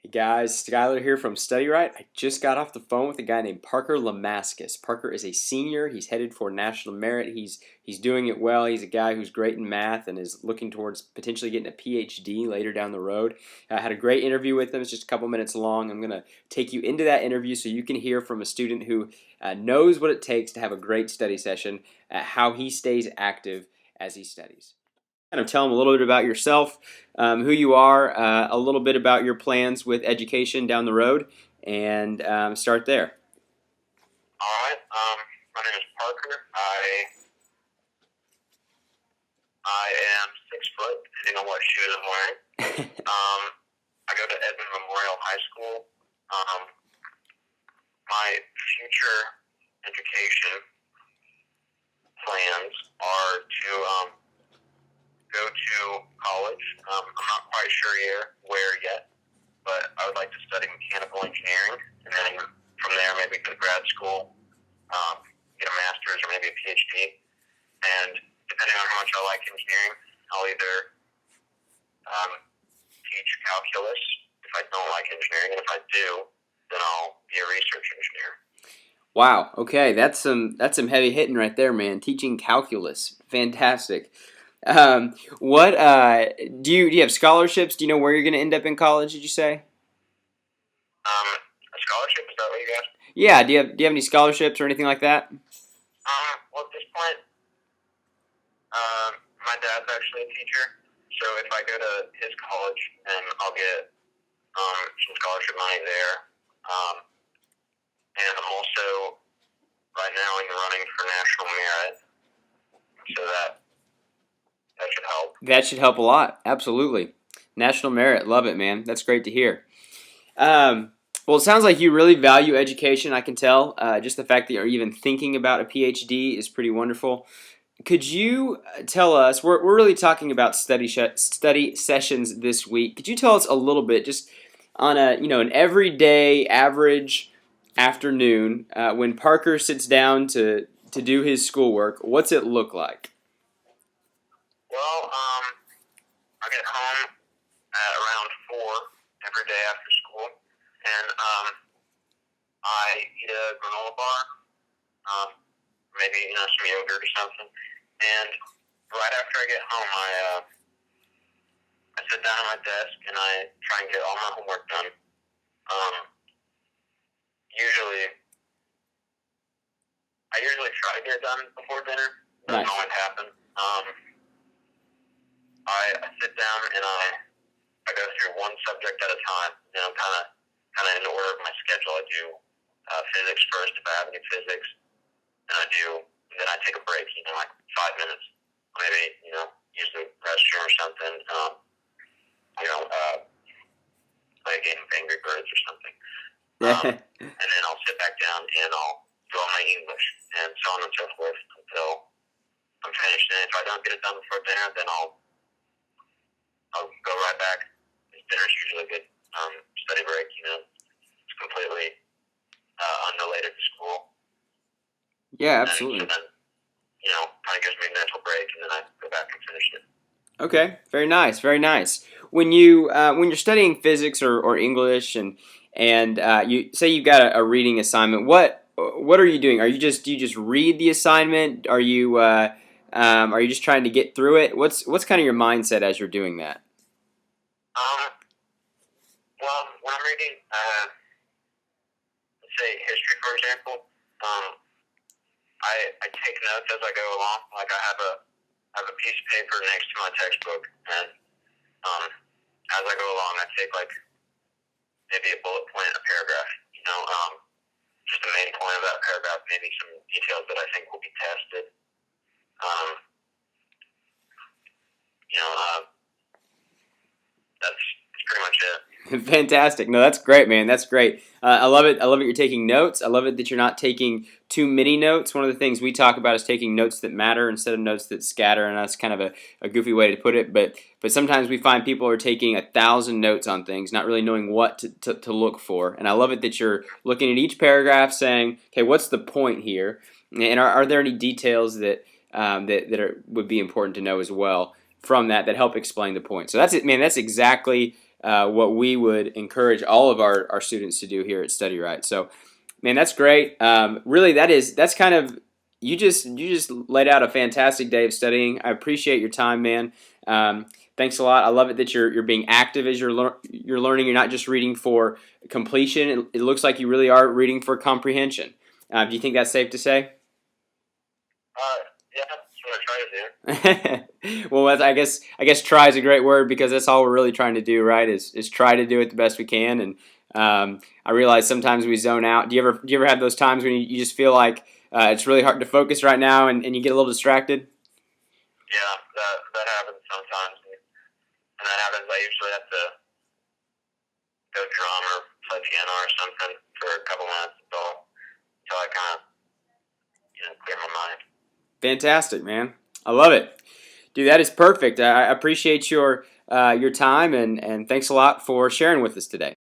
Hey guys, Skylar here from Study Right. I just got off the phone with a guy named Parker Lamascus. Parker is a senior. He's headed for National Merit. He's doing it well. He's a guy who's great in math and is looking towards potentially getting a PhD later down the road. I had a great interview with him. It's just a couple minutes long. I'm going to take you into that interview so you can hear from a student who knows what it takes to have a great study session, how he stays active as he studies. Kind of tell them a little bit about yourself, who you are, a little bit about your plans with education down the road, and start there. All right. My name is Parker. I am 6 foot, depending on what shoes I'm wearing. I go to Edmond Memorial High School. My future education plans are to go to college. I'm not quite sure where yet, but I would like to study mechanical engineering, and then from there maybe go to grad school, get a master's or maybe a PhD. And depending on how much I like engineering, I'll either teach calculus if I don't like engineering, and if I do, then I'll be a research engineer. Wow. Okay, that's some heavy hitting right there, man. Teaching calculus, fantastic. What do you have scholarships? Do you know where you're going to end up in college? Did you say? A scholarship, is that what you asked? Yeah. Do you have any scholarships or anything like that? Well, at this point, my dad's actually a teacher, so if I go to his college, then I'll get some scholarship money there. And I'm also right now in the running for National Merit, so that should help. That should help a lot. Absolutely. National Merit. Love it, man. That's great to hear. Well, it sounds like you really value education, I can tell. Just the fact that you're even thinking about a PhD is pretty wonderful. Could you tell us, we're really talking about study sessions this week. Could you tell us a little bit, just on an everyday average afternoon, when Parker sits down to do his schoolwork, what's it look like? Well, I get home at around 4 every day after school, and I eat a granola bar, maybe some yogurt or something. And right after I get home, I sit down at my desk and I try and get all my homework done. I usually try to get it done before dinner. Doesn't Nice. always happen. I sit down and I go through one subject at a time. I'm kind of in order of my schedule. I do physics first if I have any physics, and then I take a break. Like 5 minutes, maybe use the restroom or something. Play a game of Angry Birds or something. And then I'll sit back down and I'll do all my English and so on and so forth until I'm finished. And if I don't get it done before dinner, then I'll go right back. Dinner's usually a good study break. It's completely unrelated to school. Yeah, absolutely. And so then, kind of gives me a mental break, and then I go back and finish it. Okay, very nice, very nice. When you're studying physics or English and you say you've got a reading assignment, what are you doing? Do you just read the assignment? Are you just trying to get through it? What's kind of your mindset as you're doing that? Well, when I'm reading, let's say history, for example, I take notes as I go along. Like I have a piece of paper next to my textbook, and as I go along, I take like maybe a bullet point, a paragraph. Just the main point of that paragraph, maybe some details that I think will be tested. That's pretty much it. Fantastic. No, that's great, man. That's great. I love it. I love it. You're taking notes. I love it that you're not taking too many notes. One of the things we talk about is taking notes that matter instead of notes that scatter, and that's kind of a goofy way to put it. But sometimes we find people are taking 1,000 notes on things, not really knowing what to look for. And I love it that you're looking at each paragraph, saying, "Okay, what's the point here?" And are there any details that would be important to know as well from that help explain the point? So that's it, man. That's exactly what we would encourage all of our students to do here at Study Right. So, man, that's great. Really, that's kind of you just laid out a fantastic day of studying. I appreciate your time, man. Thanks a lot. I love it that you're being active as you're learning. You're not just reading for completion. It looks like you really are reading for comprehension. Do you think that's safe to say? Yeah, that's what I try to do. Well, I guess try is a great word because that's all we're really trying to do, right? Is try to do it the best we can. And I realize sometimes we zone out. Do you ever have those times when you just feel like it's really hard to focus right now and you get a little distracted? Yeah, that happens sometimes. And that happens, I usually have to go drum or play piano or something for a couple minutes until I kind of clear my mind. Fantastic, man. I love it. Dude, that is perfect. I appreciate your time and thanks a lot for sharing with us today.